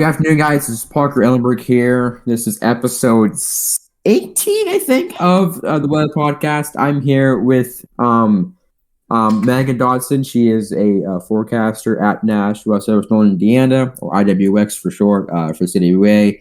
Good afternoon, guys. This is Parker Ellenberg here. This is episode 18, I think, of the Weather Podcast. I'm here with Megan Dodson. She is a forecaster at Nash, West Northern Indiana, or IWX for short, for City UA.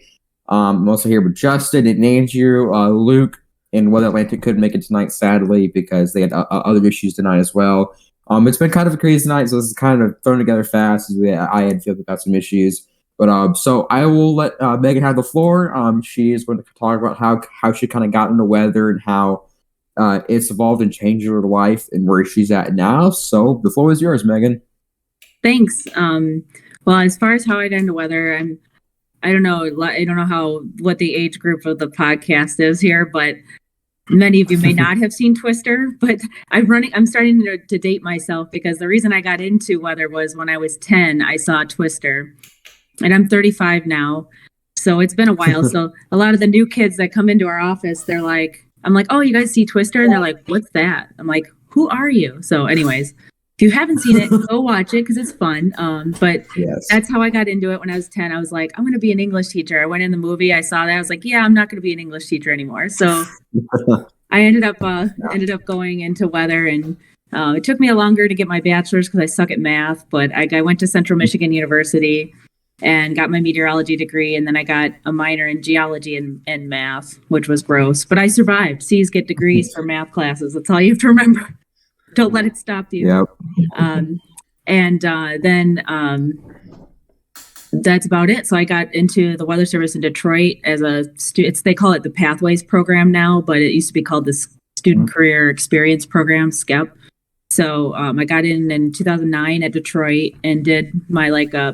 I'm also here with Justin. It named you Luke and Weather Atlantic couldn't make it tonight, sadly, because they had other issues tonight as well. It's been kind of a crazy night, so this is kind of thrown together fast. I had feel about some issues. But so I will let Megan have the floor. She is going to talk about how she kind of got into weather and how it's evolved and changed her life and where she's at now. So the floor is yours, Megan. Thanks. Well, as far as how I got into weather, I don't know what the age group of the podcast is here, but many of you may not have seen Twister. But I'm starting to date myself because the reason I got into weather was when I was 10, I saw Twister. And I'm 35 now, so it's been a while. So a lot of the new kids that come into our office, I'm like, oh, you guys see Twister? And they're like, what's that? I'm like, who are you? So anyways, if you haven't seen it, go watch it because it's fun. But yes. That's how I got into it when I was 10. I was like, I'm going to be an English teacher. I went in the movie. I saw that. I was like, yeah, I'm not going to be an English teacher anymore. So I ended up going into weather, and it took me longer to get my bachelor's because I suck at math. But I went to Central Michigan University and got my meteorology degree. And then I got a minor in geology and math, which was gross, but I survived. C's get degrees for math classes. That's all you have to remember. Don't let it stop you. Yep. Then that's about it. So I got into the Weather Service in Detroit as a student. They call it the Pathways program now, but it used to be called the Student Career Experience Program, SCEP. So I got in 2009 at Detroit and did my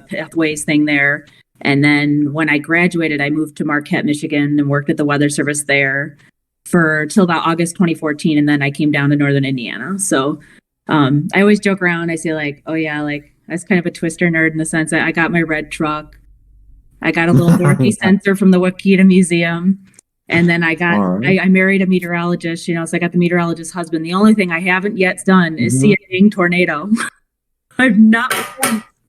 Pathways thing there. And then when I graduated, I moved to Marquette, Michigan, and worked at the Weather Service there till about August 2014. And then I came down to Northern Indiana. So I always joke around. I say oh yeah, I was kind of a Twister nerd in the sense that I got my red truck. I got a little dorky sensor from the Wakita Museum. And then I married a meteorologist, so I got the meteorologist's husband. The only thing I haven't yet done is see a dang tornado. I've not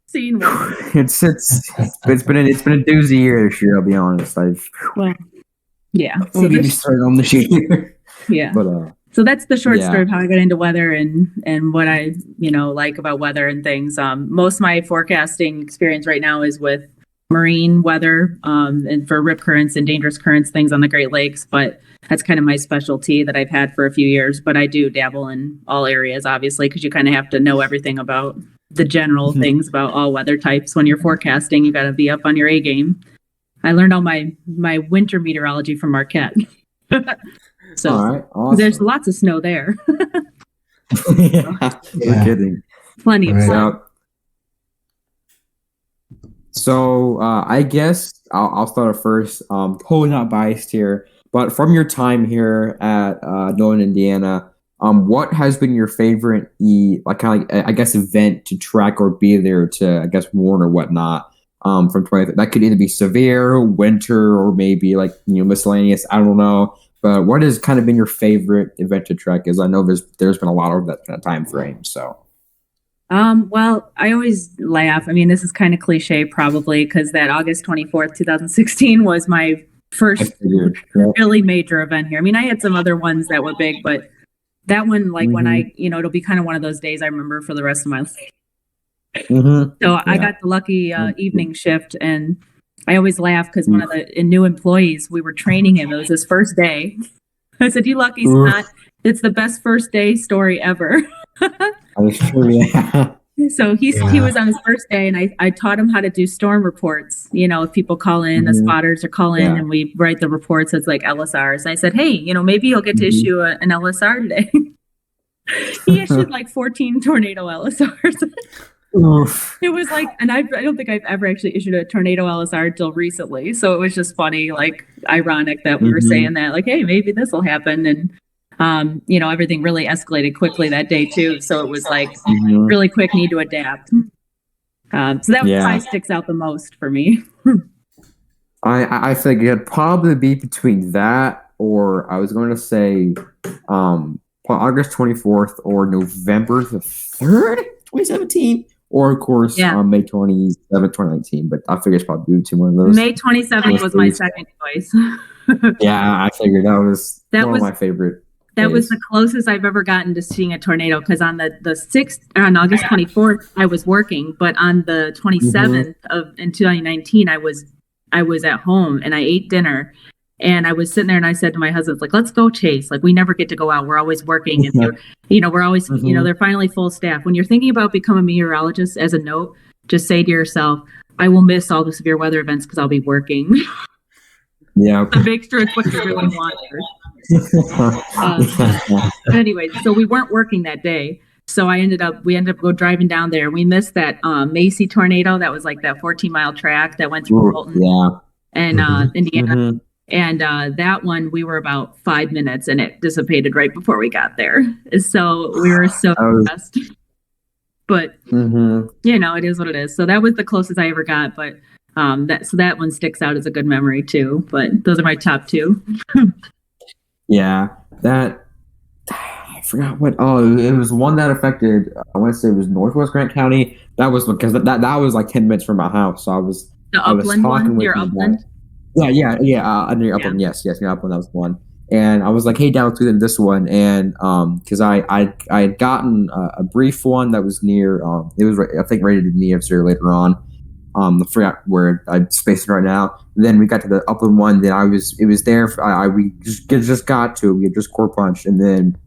seen one. It's been a doozy year this year, I'll be honest. Yeah. So get you started on the year. Yeah. But so that's the short story of how I got into weather and what I like about weather and things. Most of my forecasting experience right now is with marine weather and for rip currents and dangerous currents, things on the Great Lakes. But that's kind of my specialty that I've had for a few years. But I do dabble in all areas, obviously, because you kind of have to know everything about the general things about all weather types. When you're forecasting, you got to be up on your A game. I learned all my winter meteorology from Marquette. So all right, awesome. There's lots of snow there. Yeah, you're kidding. Plenty of snow. So I guess I'll start first. Totally not biased here, but from your time here at Northern Indiana, what has been your favorite event to track or be there to warn or whatnot from 20? That could either be severe, winter, or maybe miscellaneous. I don't know, but what has kind of been your favorite event to track? Because I know there's been a lot of that kind of time frame. So. Well, I always laugh. I mean, this is kind of cliche probably because that August 24th, 2016 was my first really major event here. I mean, I had some other ones that were big, but that one, when it'll be kind of one of those days I remember for the rest of my life. So I got the lucky evening shift, and I always laugh because one of the new employees, we were training him. It was his first day. I said, "You lucky snot. It's the best first day story ever." Yeah. So he was on his first day, and I taught him how to do storm reports. If people call in, the spotters are calling, and we write the reports as LSRs. And I said, hey, maybe you'll get to issue an LSR today. He issued 14 tornado LSRs. It was and I don't think I've ever actually issued a tornado LSR until recently. So it was just funny, ironic that we were saying that, hey, maybe this will happen. And everything really escalated quickly that day too. So it was really quick need to adapt. So that probably sticks out the most for me. I think it'd probably be between that or I was going to say August 24th or November the 3rd, 2017. or of course, Yeah. May 27th, 2019. But I figured it's probably to one of those. May 27th was my second choice. Yeah, I figured that was one of my favorite. That was the closest I've ever gotten to seeing a tornado, because on the 6th, on August 24th, I was working, but on the 27th in 2019, I was at home and I ate dinner, and I was sitting there and I said to my husband, like, let's go chase. Like, we never get to go out. We're always working, and we're always, they're finally full staff. When you're thinking about becoming a meteorologist, as a note, just say to yourself, I will miss all the severe weather events because I'll be working. Yeah. So make sure it's what you really want. Anyway, so we weren't working that day. So we ended up go driving down there. We missed that Macy tornado. That was like that 14-mile track that went through Bolton and Indiana. And that one, we were about 5 minutes and it dissipated right before we got there. So we were so impressed. But it is what it is. So that was the closest I ever got. But that one sticks out as a good memory too. But those are my top two. Yeah, that I forgot what. Oh, it was one that affected. I want to say it was Northwest Grant County. That was because that was like 10 minutes from my house. So I was Upland talking one. Your Upland. Yeah. Near Upland. Yes, near Upland. That was the one. And I was like, hey, down to this one, and because I had gotten a brief one that was near. It was I think ready to be near later on. I forgot where I'm spacing right now. And then we got to the Upland one. Then it was there. We just got to. We had just core punched, and then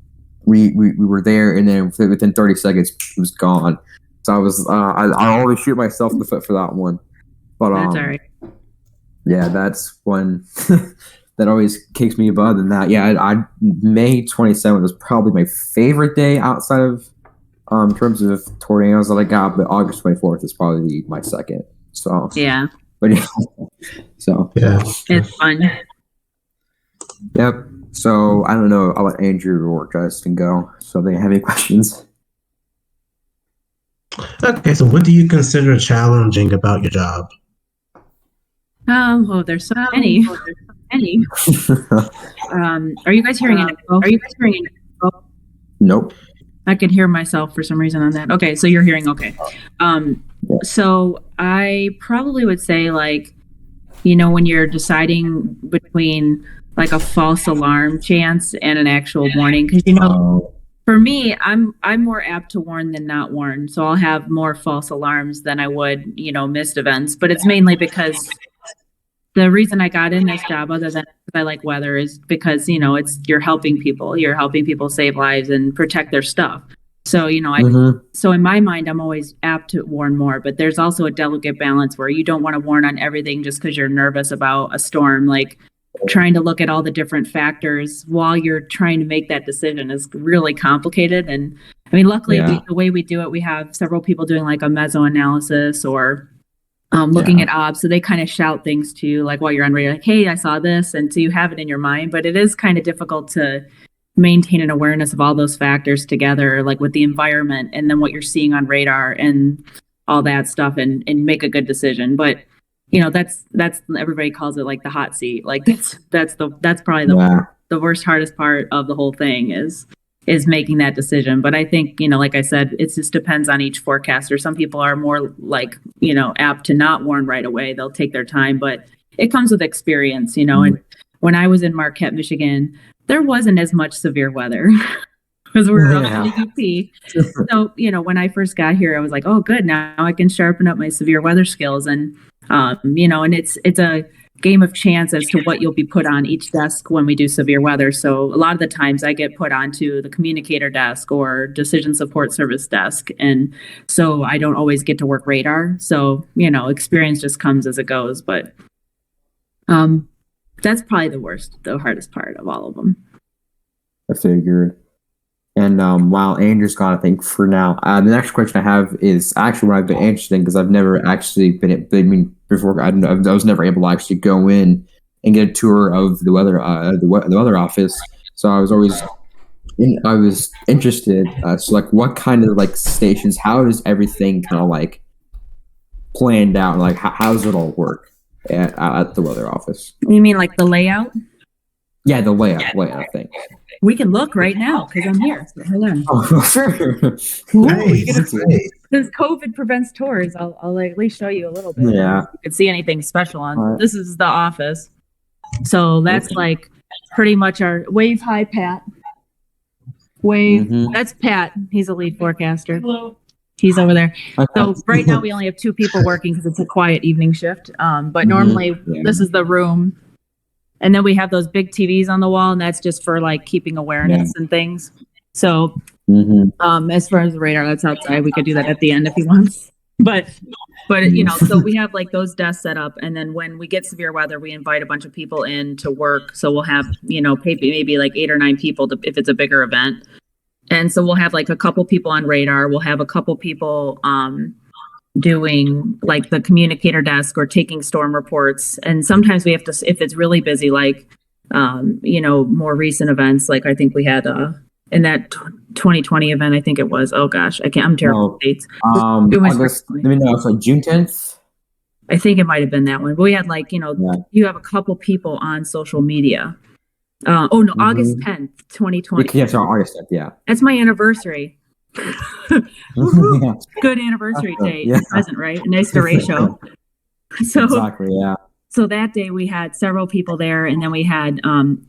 we were there, and then within 30 seconds it was gone. So I was I always shoot myself in the foot for that one. But that's all right. Yeah, that's one that always kicks me above. And that, yeah, May 27th was probably my favorite day outside of in terms of tornadoes that I got. But August 24th is probably my second. So yeah, but yeah, so yeah, it's fun. Yep. So I don't know. I'll let Andrew or Justin go. So they have any questions? Okay. So what do you consider challenging about your job? There's so many. Are you guys hearing an echo? Nope. I could hear myself for some reason on that. Okay, so you're hearing okay. So I probably would say, like, when you're deciding between like a false alarm chance and an actual warning, because for me, I'm more apt to warn than not warn. So I'll have more false alarms than I would, missed events. But it's mainly because the reason I got in this job, other than I like weather, is because, you're helping people. You're helping people save lives and protect their stuff. So, so in my mind, I'm always apt to warn more. But there's also a delicate balance where you don't want to warn on everything just because you're nervous about a storm. Like, trying to look at all the different factors while you're trying to make that decision is really complicated. And I mean, luckily, the way we do it, we have several people doing like a meso analysis or looking at obs. So they kind of shout things to you, like while you're on radio, like, hey, I saw this. And so you have it in your mind, but it is kind of difficult to maintain an awareness of all those factors together, like with the environment and then what you're seeing on radar and all that stuff, and make a good decision. But that's everybody calls it like the hot seat. Like that's probably the worst, hardest part of the whole thing is making that decision. But I think, like I said, it just depends on each forecaster. Some people are more like, apt to not warn right away. They'll take their time, but it comes with experience, And when I was in Marquette, Michigan, there wasn't as much severe weather because we were up in the UP. So, when I first got here, I was like, oh, good. Now I can sharpen up my severe weather skills. And, and it's a game of chance as to what you'll be put on each desk when we do severe weather. So a lot of the times I get put onto the communicator desk or decision support service desk. And so I don't always get to work radar. So, experience just comes as it goes. But that's probably the hardest part of all of them. I figured. And while Andrew's gone, I think for now, the next question I have is actually what I've been interested in because I've never actually before I was never able to actually go in and get a tour of the weather office. So I was interested. So like, what kind of like stations? How does everything kind of like planned out? Like, how does it all work at the weather office? You mean like the layout? Yeah, the layout thing. We can look right now because I'm here. So hold on. Oh, sure. Nice. since COVID prevents tours, I'll at least show you a little bit. Yeah. You can see anything special on. All right. This is the office. So that's Okay. like pretty much our wave. Hi, Pat. Wave. Mhm. That's Pat. He's a lead forecaster. Hello. He's over there. So right now we only have 2 people working because it's a quiet evening shift. But normally this is the room. And then we have those big TVs on the wall, and that's just for like keeping awareness and things. So as far as the radar, that's outside. We could do that at the end if you want. But you know, so we have like those desks set up, and then when we get severe weather, we invite a bunch of people in to work. So we'll have, you know, maybe like 8 or 9 people if it's a bigger event. And so we'll have like a couple people on radar. We'll have a couple people doing like the communicator desk or taking storm reports. And sometimes we have to, if it's really busy, like, you know, more recent events, like I think we had in that 2020 event, I think it was, oh gosh, I'm terrible with dates. August, let me know, it's like June 10th. I think it might have been that one. But we had like, you know, you have a couple people on social media. August 10th, 2020. Yeah, sorry, August 10th, yeah. That's my anniversary. Good anniversary date. Yeah. Present, right? Nice ratio. So exactly, yeah. So that day we had several people there, and then we had,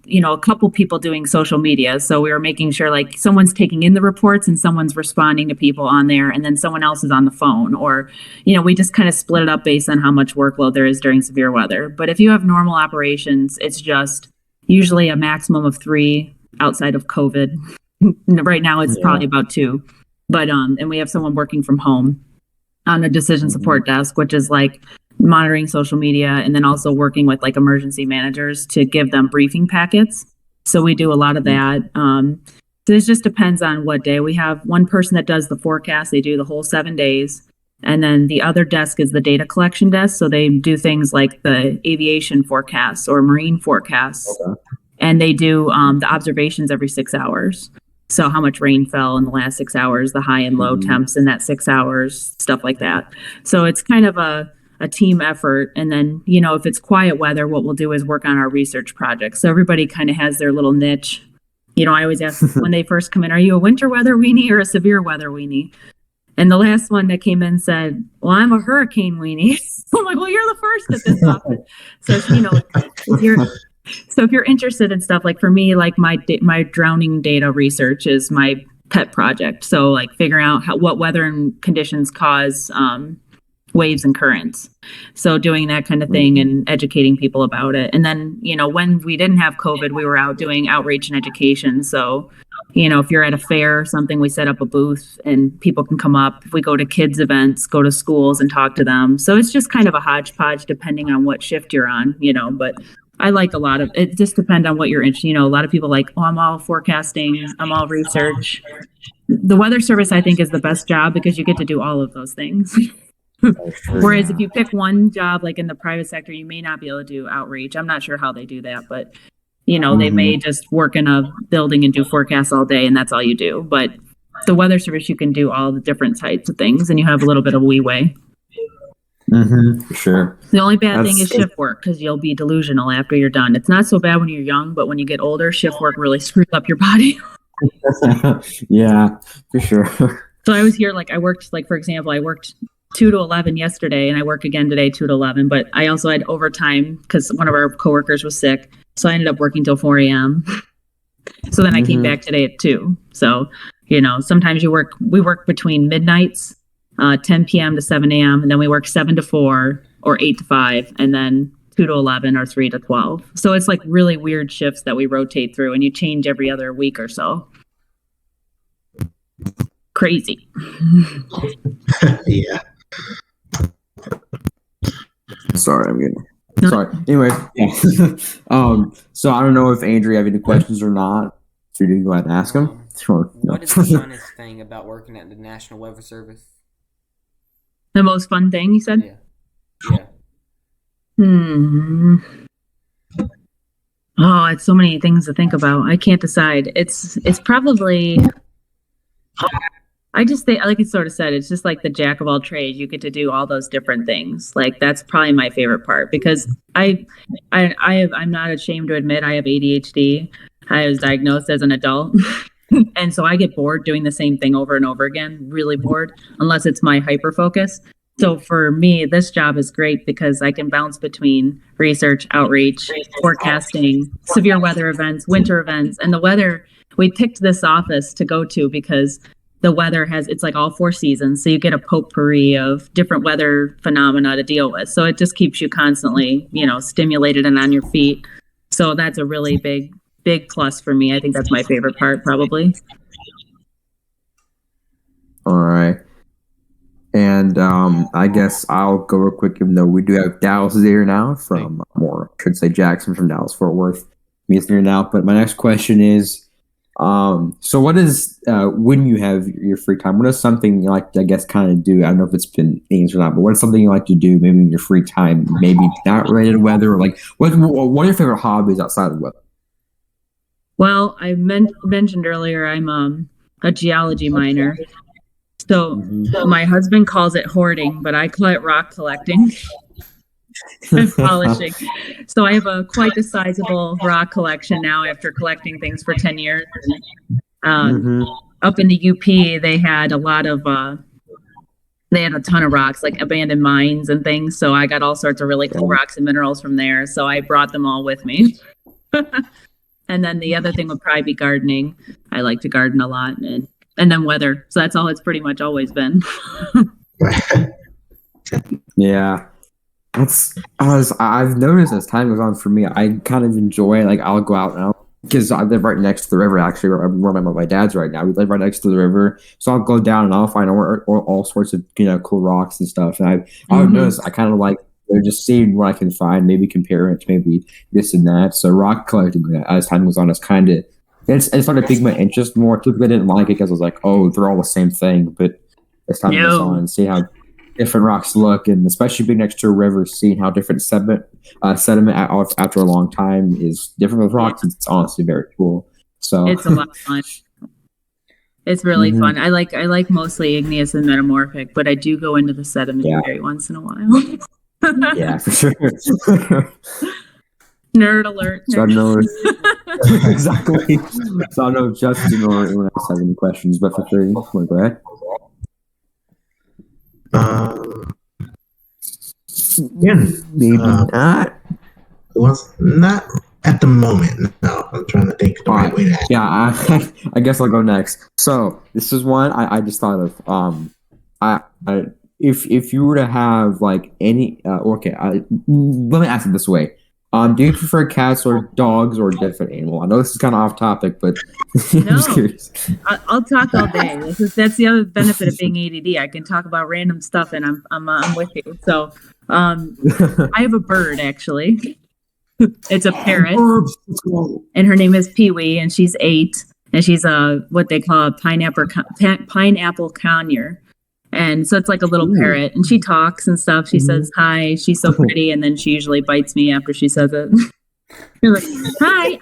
you know, a couple people doing social media. So we were making sure like someone's taking in the reports and someone's responding to people on there, and then someone else is on the phone, or, you know, we just kind of split it up based on how much workload there is during severe weather. But if you have normal operations, it's just usually a maximum of 3 outside of COVID. Right now it's probably about 2, but, and we have someone working from home on a decision support desk, which is like monitoring social media and then also working with like emergency managers to give them briefing packets. So we do a lot of that. So it just depends on what day. We have one person that does the forecast. They do the whole 7 days. And then the other desk is the data collection desk. So they do things like the aviation forecasts or marine forecasts. Okay. And they do the observations every 6 hours. So how much rain fell in the last 6 hours, the high and low temps in that 6 hours, stuff like that. So it's kind of a team effort. And then, you know, if it's quiet weather, what we'll do is work on our research projects. So everybody kind of has their little niche. You know, I always ask when they first come in, are you a winter weather weenie or a severe weather weenie? And the last one that came in said, well, I'm a hurricane weenie. I'm like, well, you're the first at this office. So, you know, if you're interested in stuff, like for me, like my drowning data research is my pet project. So like figuring out what weather and conditions cause waves and currents. So doing that kind of thing and educating people about it. And then, you know, when we didn't have COVID, we were out doing outreach and education. So, you know, if you're at a fair or something, we set up a booth and people can come up. If we go to kids events, go to schools and talk to them. So it's just kind of a hodgepodge depending on what shift you're on, you know, but I like a lot of it. Just depends on what you're interested. You know, a lot of people like, oh, I'm all forecasting, I'm all research. The Weather Service, I think, is the best job because you get to do all of those things. Whereas if you pick one job, like in the private sector, you may not be able to do outreach. I'm not sure how they do that, but you know, they may just work in a building and do forecasts all day and that's all you do. But the Weather Service, you can do all the different types of things and you have a little bit of leeway. For sure. The only bad thing is shift work because you'll be delusional after you're done. It's not so bad when you're young, but when you get older, shift work really screws up your body. Yeah, for sure. So I was here, like I worked, like for example, I worked 2 to 11 yesterday and I work again today 2 to 11, but I also had overtime because one of our coworkers was sick. So I ended up working till 4 a.m. So then I came back today at 2. So, you know, sometimes we work between midnights, 10 p.m. to 7 a.m. And then we work 7 to 4 or 8 to 5 and then 2 to 11 or 3 to 12. So it's like really weird shifts that we rotate through and you change every other week or so. Crazy. Yeah. Sorry, I'm getting. Sorry. Anyway, yeah. So I don't know if Andrew have any questions or not. So you can go ahead and ask him. Sure. What is the funnest thing about working at the National Weather Service? The most fun thing, you said? Yeah. Oh, it's so many things to think about. I can't decide. It's probably. I just think, like I sort of said, it's just like the jack of all trades. You get to do all those different things. Like that's probably my favorite part because I'm not ashamed to admit I have ADHD. I was diagnosed as an adult. And so I get bored doing the same thing over and over again, really bored, unless it's my hyper focus. So for me, this job is great because I can bounce between research, outreach, forecasting, severe weather events, winter events, and the weather. We picked this office to go to because the weather it's like all 4 seasons. So you get a potpourri of different weather phenomena to deal with. So it just keeps you constantly, stimulated and on your feet. So that's a really big plus for me. I think that's my favorite part, probably. All right. And I guess I'll go real quick, even though we do have Dallas here now from, or I should say Jackson from Dallas Fort Worth. He's here now. But my next question is, so what is, when you have your free time, what is something you like to, I guess, kind of do? I don't know if it's been answered or not, but what is something you like to do maybe in your free time, maybe not related to weather, or like, what are your favorite hobbies outside of weather? Well, I mentioned earlier I'm a geology minor. So my husband calls it hoarding, but I call it rock collecting and polishing. So I have quite a sizable rock collection now after collecting things for 10 years. Up in the UP, they had a lot of, they had a ton of rocks, like abandoned mines and things. So I got all sorts of really cool rocks and minerals from there. So I brought them all with me. And then the other thing would probably be gardening. I like to garden a lot. And then weather. So that's all it's pretty much always been. Yeah. I've noticed as time goes on for me, I kind of enjoy, like, I'll go out now because I live right next to the river, actually, where my dad's right now. We live right next to the river. So I'll go down and I'll find all sorts of, cool rocks and stuff. And I've noticed I kind of like, just seeing what I can find, maybe comparing it to maybe this and that. So rock collecting, as time goes on, is kind of, it started piquing my interest more. Typically, I didn't like it because I was like, oh, they're all the same thing. But as time goes on, and see how different rocks look, and especially being next to a river, seeing how different sediment after a long time is different with rocks, it's honestly very cool. So it's a lot of fun. It's really fun. I like mostly igneous and metamorphic, but I do go into the sedimentary once in a while. Yeah, for sure. Nerd alert. So I know exactly. So I know Justin or anyone else have any questions, but for sure, go ahead. Maybe not. Was not at the moment. No, I'm trying to think the right way to ask. Yeah, I guess I'll go next. So this is one I just thought of. If you were to have like any let me ask it this way. Do you prefer cats or dogs or a different animal? I know this is kind of off topic, but I'm just curious. I'll talk all day. That's the other benefit of being ADD. I can talk about random stuff, and I'm with you. So, I have a bird actually. It's a parrot, and her name is Pee-wee, and she's 8, and she's what they call a pineapple conure. And so it's like a little parrot, and she talks and stuff. She says hi. She's so pretty, and then she usually bites me after she says it. You're like, hi.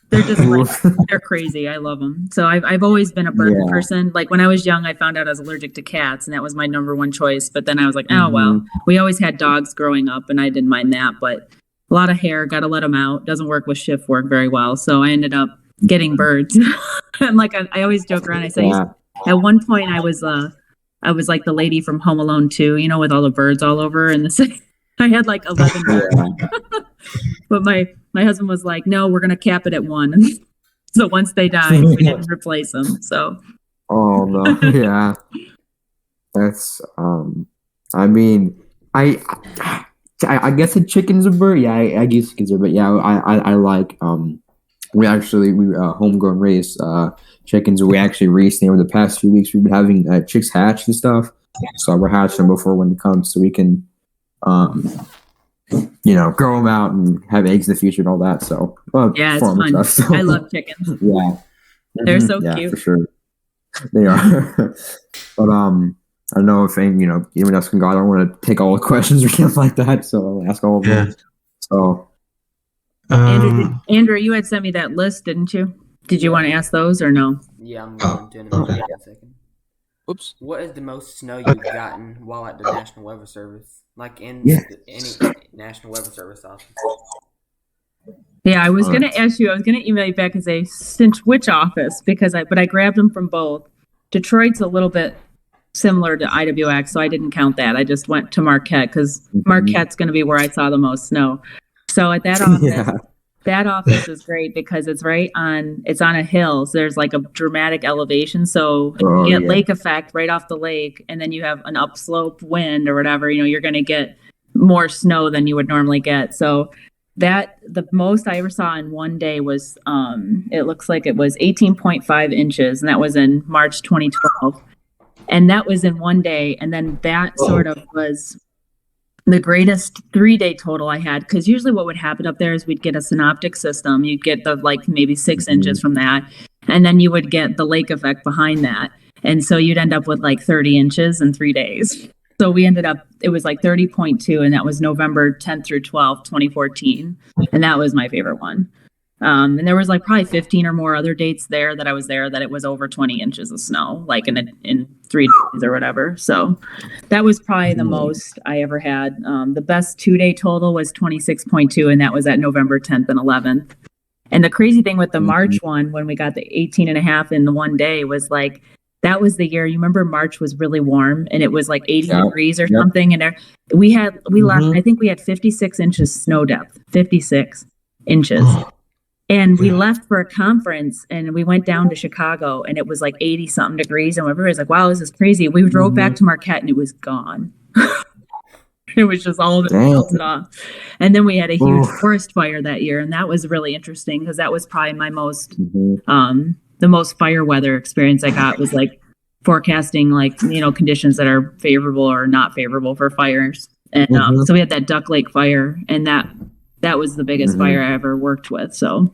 They're just like, they're crazy. I love them. So I've always been a bird person. Like when I was young, I found out I was allergic to cats, and that was my number one choice. But then I was like, oh well. We always had dogs growing up, and I didn't mind that. But a lot of hair, got to let them out. Doesn't work with shift work very well. So I ended up getting birds. And like I always joke around. I say at one point I was like the lady from Home Alone 2, with all the birds all over in the city. I had like 11 birds. But my husband was like, no, we're going to cap it at 1. So once they died, we didn't replace them. So. Oh, no. Yeah. That's, I mean, I guess a chicken's a bird. Yeah, I guess chickens are, but yeah, I like, we homegrown raised, chickens. We actually recently, over the past few weeks, we've been having chicks hatch and stuff. So we're hatching them before when it comes, so we can, grow them out and have eggs in the future and all that. So yeah, it's fun. Stuff, so. I love chickens. Yeah, they're so cute for sure. They are. But I don't know if anyone else can go. I don't want to take all the questions or stuff like that, so I'll ask all of them. So, Andrew, you had sent me that list, didn't you? Did you want to ask those or no? Yeah, I'm going to in a second. Oops. What is the most snow you've gotten while at the National Weather Service? Like in any National Weather Service office? Yeah, I was gonna ask you. I was gonna email you back and say since which office but I grabbed them from both. Detroit's a little bit similar to IWX, so I didn't count that. I just went to Marquette because Marquette's going to be where I saw the most snow. So at that office, that office is great because it's on a hill. So there's like a dramatic elevation. So you get lake effect right off the lake, and then you have an upslope wind or whatever. You're going to get more snow than you would normally get. So the most I ever saw in one day was it looks like it was 18.5 inches, and that was in March 2012. And that was in one day. And then that sort of was the greatest 3-day total I had. Because usually what would happen up there is we'd get a synoptic system. You'd get the maybe 6 inches from that. And then you would get the lake effect behind that. And so you'd end up with 30 inches in 3 days. So we ended up, it was 30.2. And that was November 10th through 12th, 2014. And that was my favorite one. And there was probably 15 or more other dates there that I was there that it was over 20 inches of snow, in 3 days or whatever. So that was probably the most I ever had. The best 2-day total was 26.2, and that was at November 10th and 11th. And the crazy thing with the March one, when we got the 18.5 in the one day, was that was the year. You remember March was really warm and it was 80 degrees or something. And we left, I think we had 56 inches snow depth, 56 inches. And we left for a conference and we went down to Chicago and it was 80 something degrees. And everybody was wow, this is crazy. We drove back to Marquette and it was gone. It was just all of it melted off. And then we had a huge forest fire that year. And that was really interesting because that was probably my most, the most fire weather experience I got was forecasting conditions that are favorable or not favorable for fires. And so we had that Duck Lake fire, and that was the biggest fire I ever worked with. So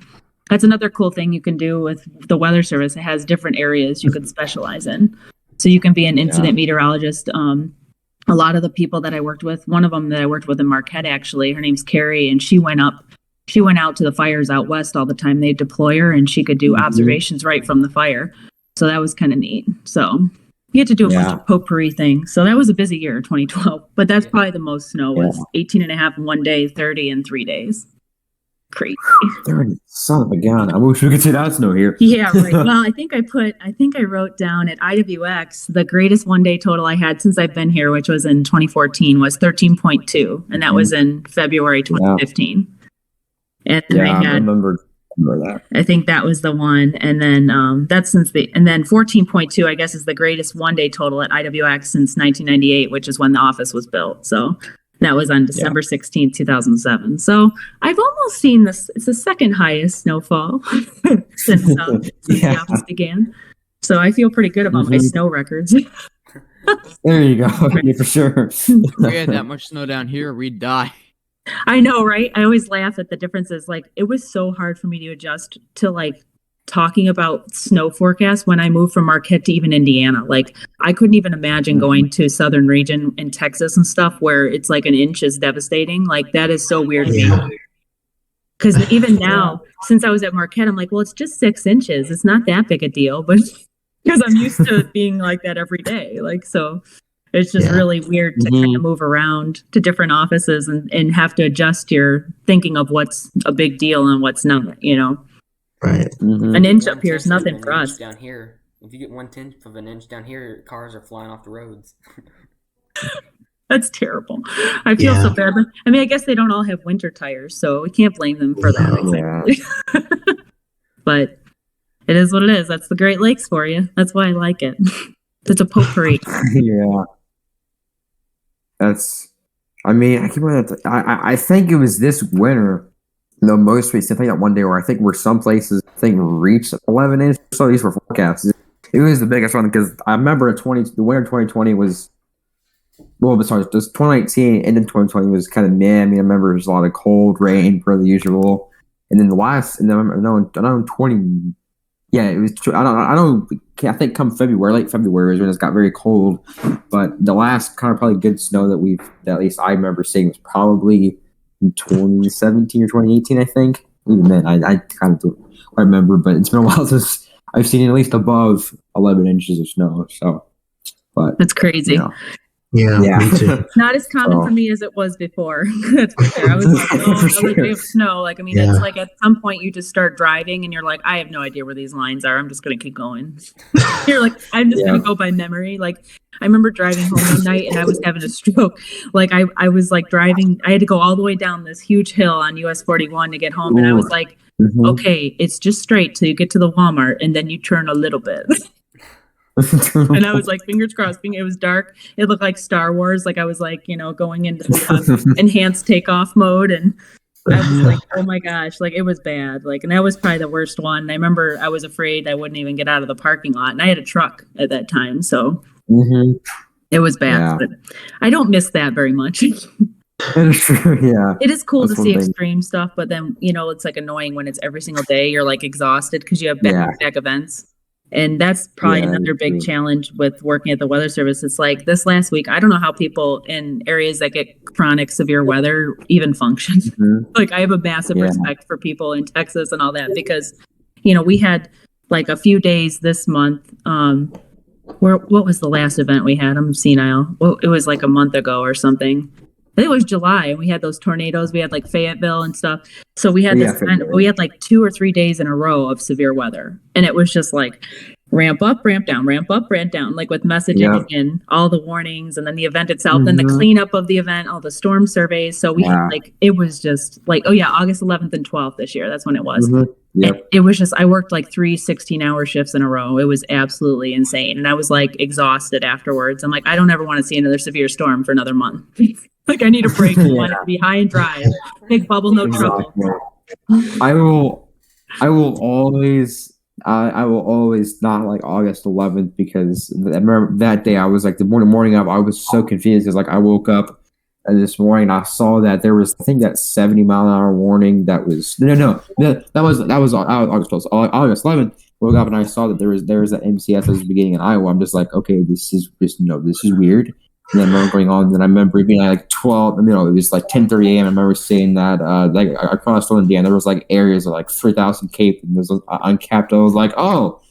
that's another cool thing you can do with the Weather Service. It has different areas you can specialize in. So you can be an incident meteorologist. A lot of the people that I worked with, one of them that I worked with in Marquette, actually, her name's Carrie, and she went out to the fires out west all the time. They'd deploy her and she could do observations right from the fire. So that was kind of neat. So you get to do a bunch of potpourri things. So that was a busy year, 2012. But that's probably the most snow was 18.5 in one day, 30 in 3 days. Crazy. 30, son of a gun. I wish we could see that snow here. Yeah, right. Well, I think I wrote down at IWX, the greatest 1-day total I had since I've been here, which was in 2014, was 13.2. And that was in February 2015. And then I remember that. I think that was the one. And then that's and then 14.2, I guess, is the greatest 1-day total at IWX since 1998, which is when the office was built. So that was on December 16th, 2007. So I've almost seen this. It's the second highest snowfall since the office began. So I feel pretty good about my snow records. There you go. Yeah, for sure. If we had that much snow down here, we'd die. I know, right? I always laugh at the differences. It was so hard for me to adjust to talking about snow forecasts when I moved from Marquette to even Indiana. I couldn't even imagine going to southern region in Texas and stuff where it's an inch is devastating. That is so weird to me. Because even now, since I was at Marquette, I'm well, it's just 6 inches. It's not that big a deal, but because I'm used to it being like that every day. So it's just really weird to kind of move around to different offices and have to adjust your thinking of what's a big deal and what's not, Right. An inch up here is nothing for us. Down here, if you get 1/10 of an inch down here, cars are flying off the roads. That's terrible. I feel so bad. I mean, I guess they don't all have winter tires, so we can't blame them for that. Exactly. But it is what it is. That's the Great Lakes for you. That's why I like it. It's a potpourri. Yeah. I keep remembering I think it was this winter, the most recent thing, that one day where I think some places reached 11 inches. So these were forecasts. It was the biggest one because I remember the winter 2020 was, just 2019 and then 2020 was kind of meh. I remember there was a lot of cold rain per the usual. And then around 20, it was, I think come February, late February is when it got very cold. But the last kind of probably good snow that at least I remember seeing was probably in 2017 or 2018, I think. Even then, I kind of don't quite remember, but it's been a while since I've seen at least above 11 inches of snow. So, but that's crazy. Yeah, me too. Not as common Oh. for me as it was before. That's for sure. I was like, For I was like, sure. we have snow. Like, I mean, Yeah. it's like at some point you just start driving and you're like, I have no idea where these lines are. I'm just going to keep going. You're like, I'm just going to go by memory. Like, I remember driving home one night and I was having a stroke. Like, I was like driving, I had to go all the way down this huge hill on US 41 to get home. And I was like, Mhm. okay, it's just straight till you get to the Walmart and then you turn a little bit. And I was like, fingers crossed. It was dark. It looked like Star Wars. Like I was like, going into enhanced takeoff mode. And I was like, oh my gosh, like it was bad. Like, and that was probably the worst one. I remember I was afraid I wouldn't even get out of the parking lot. And I had a truck at that time. So Mhm. it was bad. Yeah. But I don't miss that very much. Yeah. It is cool That's to see one thing. extreme stuff. But then, it's like annoying when it's every single day. You're like exhausted because you have back-to-back events. And that's probably Yeah, another big true. challenge with working at the Weather Service. It's like this last week, I don't know how people in areas that get chronic severe weather even function. Mhm. Like I have a massive Yeah. respect for people in Texas and all that because, we had like a few days this month. What was the last event we had? I'm senile. Well, it was like a month ago or something. I think it was July, and we had those tornadoes. We had like Fayetteville and stuff. So we had we had like 2 or 3 days in a row of severe weather, and it was just like ramp up, ramp down, ramp up, ramp down, like with messaging and all the warnings, and then the event itself, then the cleanup of the event, all the storm surveys. So we had it was just like, August 11th and 12th this year. That's when it was. Yep. It was just, I worked like 3 16-hour shifts in a row. It was absolutely insane. And I was like exhausted afterwards. I'm like, I don't ever want to see another severe storm for another month. Like I need a break. I want it to be high and dry. Big bubble, no trouble. I will always not like August 11th because I remember that day I was like the morning of I was so confused because like I woke up this morning and I saw that there was I think that 70-mile-an-hour warning that was that was August 12th. August 11th woke up and I saw that there was that MCS that was beginning in Iowa. I'm just like, okay, this is weird. And then I remember going on, and I remember being like 12, it was like 10:30 a.m. I remember seeing that, like, across Indiana, there was like areas of like 3,000 Cape, and there's uncapped. I was like, oh,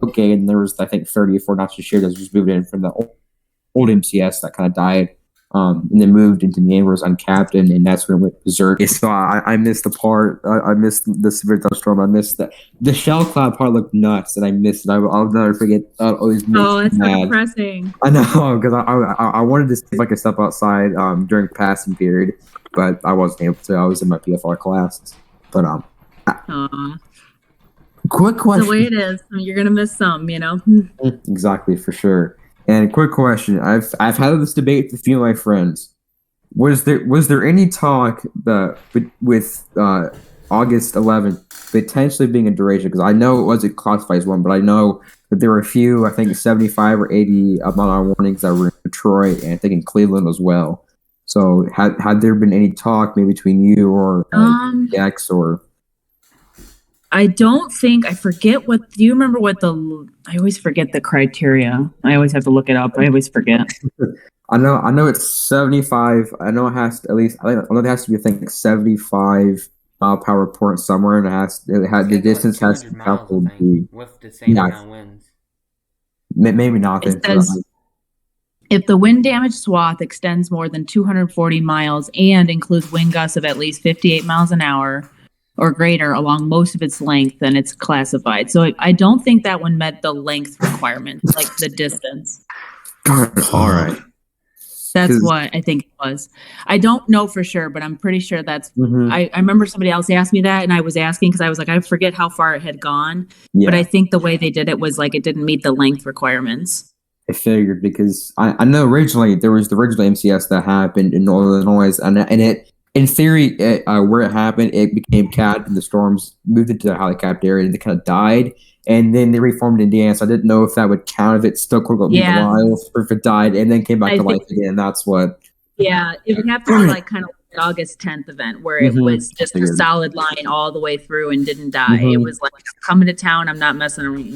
okay. And there was, I think, 30 or 40 notches of shear that was just moved in from the old MCS that kind of died, and then moved into the neighbors uncapped, and that's when it went berserk. So I missed the part. I missed the severe thunderstorm. I missed the shell cloud part looked nuts, and I missed it. I'll never forget. Always it's so depressing. I know because I wanted to see if I could step outside during passing period, but I wasn't able to. I was in my PFR class. But quick question. The way it is, you're gonna miss some, Exactly, for sure. And quick question: I've had this debate with a few of my friends. Was there any talk with August 11th potentially being a duration? Because I know it wasn't classified as one, but I know that there were a few, I think 75 or 80-mile-an-hour warnings that were in Detroit and I think in Cleveland as well. So had there been any talk maybe between you or Dex or? I don't think, I forget do you remember I always forget the criteria. I always have to look it up. I always forget. I know it's 75. I know it has to, at least, I know there has to be, I think, 75 mile per hour point somewhere, and the distance has to be coupled with the same amount of winds. Maybe not. It says, if the wind damage swath extends more than 240 miles and includes wind gusts of at least 58 miles an hour, or greater along most of its length, then it's classified. So I don't think that one met the length requirements, like the distance. All right. That's what I think it was. I don't know for sure, but I'm pretty sure that's. I remember somebody else asked me that, and I was asking because I was like, I forget how far it had gone. Yeah. But I think the way they did it was like it didn't meet the length requirements. I figured because I know originally there was the original MCS that happened in Northern Illinois, and it. In theory, where it happened, it became capped, and the storms moved into the highly capped area, and they kind of died. And then they reformed Indiana, so I didn't know if that would count if it still quote unquote alive, or if it died and then came back to life again. That's what. Yeah, it would have to be like kind of like an August 10th event where it was just a solid line all the way through and didn't die. It was like, coming to town, I'm not messing around.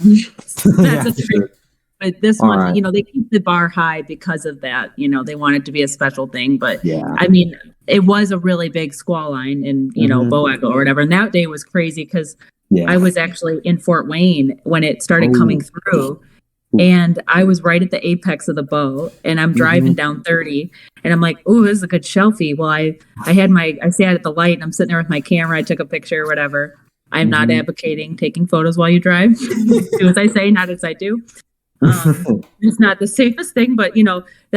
That's a trick. But this one, they keep the bar high because of that. They want it to be a special thing. But I mean, it was a really big squall line in, Boeco or whatever. And that day was crazy because I was actually in Fort Wayne when it started coming through. And I was right at the apex of the boat, and I'm driving down 30, and I'm like, "Oh, this is a good shelfie." Well, I sat at the light, and I'm sitting there with my camera. I took a picture or whatever. I'm not advocating taking photos while you drive. Do as I say, not as I do. It's not the safest thing, but then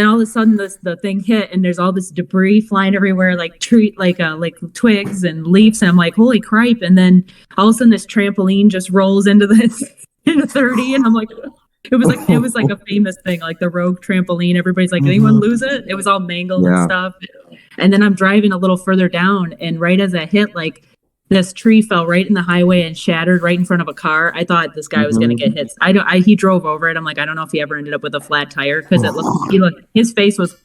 all of a sudden the thing hit, and there's all this debris flying everywhere, like twigs and leaves. And I'm like, "Holy cripe!" And then all of a sudden this trampoline just rolls into into 30, and I'm like. It was like a famous thing, like the rogue trampoline. Everybody's like, "Did anyone lose it?" It was all mangled and stuff. And then I'm driving a little further down, and right as I hit, like this tree fell right in the highway and shattered right in front of a car. I thought this guy was going to get hit. He drove over it. I'm like, I don't know if he ever ended up with a flat tire because his face was.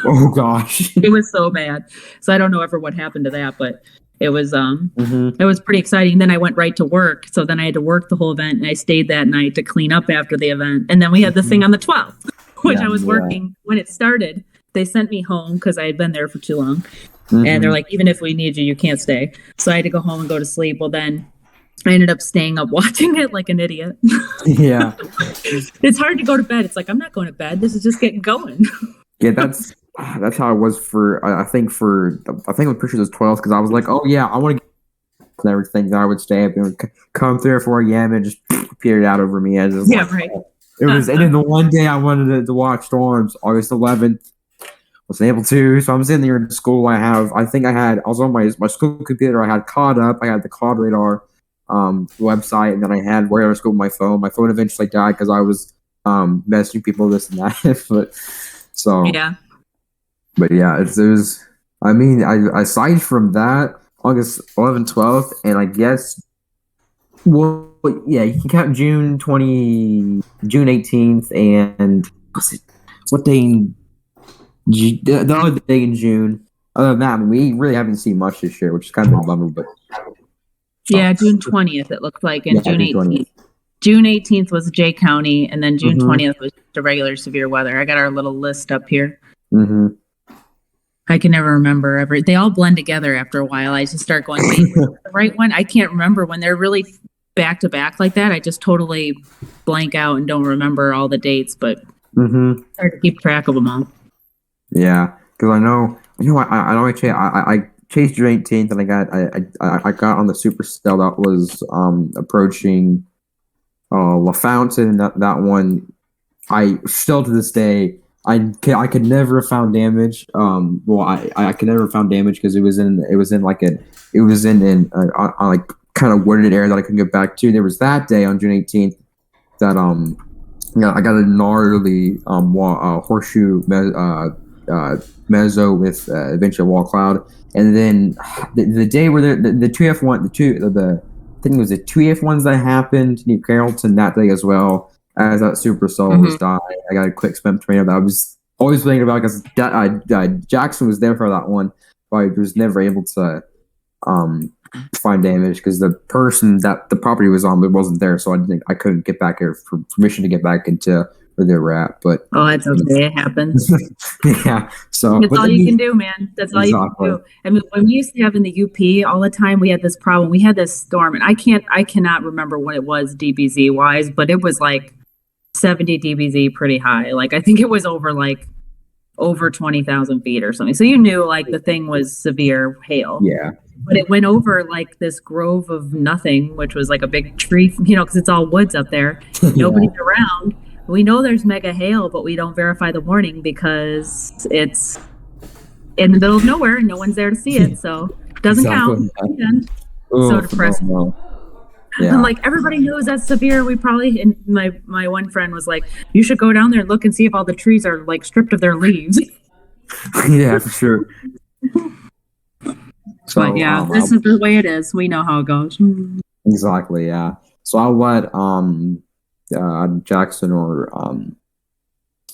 Oh gosh! It was so bad. So I don't know ever what happened to that, but. It was it was pretty exciting. Then I went right to work. So then I had to work the whole event, and I stayed that night to clean up after the event. And then we had this thing on the 12th, which I was working when it started. They sent me home because I had been there for too long. And they're like, even if we need you, you can't stay. So I had to go home and go to sleep. Well, then I ended up staying up watching it like an idiot. Yeah. It's hard to go to bed. It's like, I'm not going to bed. This is just getting going. Yeah, that's how it was for I think with Pictures was 12 because I was like, oh yeah, I want to get and everything. Then I would stay up and it would come 3 or 4 a.m. and just peered out over me. Right. It was, and then the one day I wanted to watch Storms, August 11th, wasn't able to. So I'm sitting there in school. I was on my school computer. I had Caught Up. I had the Cloud Radar website, and then I had Radar School on my phone. My phone eventually died because I was messaging people this and that. But yeah, it was. I mean, aside from that, August 11th, 12th, and I guess, well, yeah, you can count June 18th, and what day? The other day in June. Other than that, we really haven't seen much this year, which is kind of a bummer. But yeah, June 20th it looked like, and June 18th. June 18th was Jay County, and then June 20th was the regular severe weather. I got our little list up here. I can never remember they all blend together after a while. I just start going, wait, the right one? I can't remember when they're really back to back like that. I just totally blank out and don't remember all the dates, but it's hard to keep track of them all. Yeah, because I chased June 18th, and I got on the Supercell that was approaching La Fountain. That one, I still to this day. I could never have found damage. I could never have found damage because it was in like kind of wooded area that I couldn't get back to. There was that day on June 18th that I got a gnarly horseshoe mezzo with eventually a wall cloud, and then the day where the 2F1 I think it was the 2F1s that happened near Carrollton that day as well. As that Supercell was dying, I got a quick spam tornado that I was always thinking about because Jackson was there for that one, but I was never able to find damage because the person that the property was on wasn't there, so I couldn't get back here for permission to get back into where they were at. But it's okay, it happens. Yeah, so that's all you can do, man. That's all you can do. I mean, when we used to have in the UP all the time, we had this problem. We had this storm, and I cannot remember what it was DBZ wise, but it was like 70 DBZ, pretty high. Like I think it was over 20,000 feet or something. So you knew like the thing was severe hail. Yeah. But it went over like this grove of nothing, which was like a big tree, because it's all woods up there. Nobody's around. We know there's mega hail, but we don't verify the warning because it's in the middle of nowhere and no one's there to see it. So it doesn't count. So depressing. No. Yeah. I'm like, everybody knows that's severe. We probably, and my one friend was like, you should go down there and look and see if all the trees are like stripped of their leaves. Yeah, for sure. So, but yeah, this is the way it is. We know how it goes. Exactly. Yeah. So I'll let Jackson or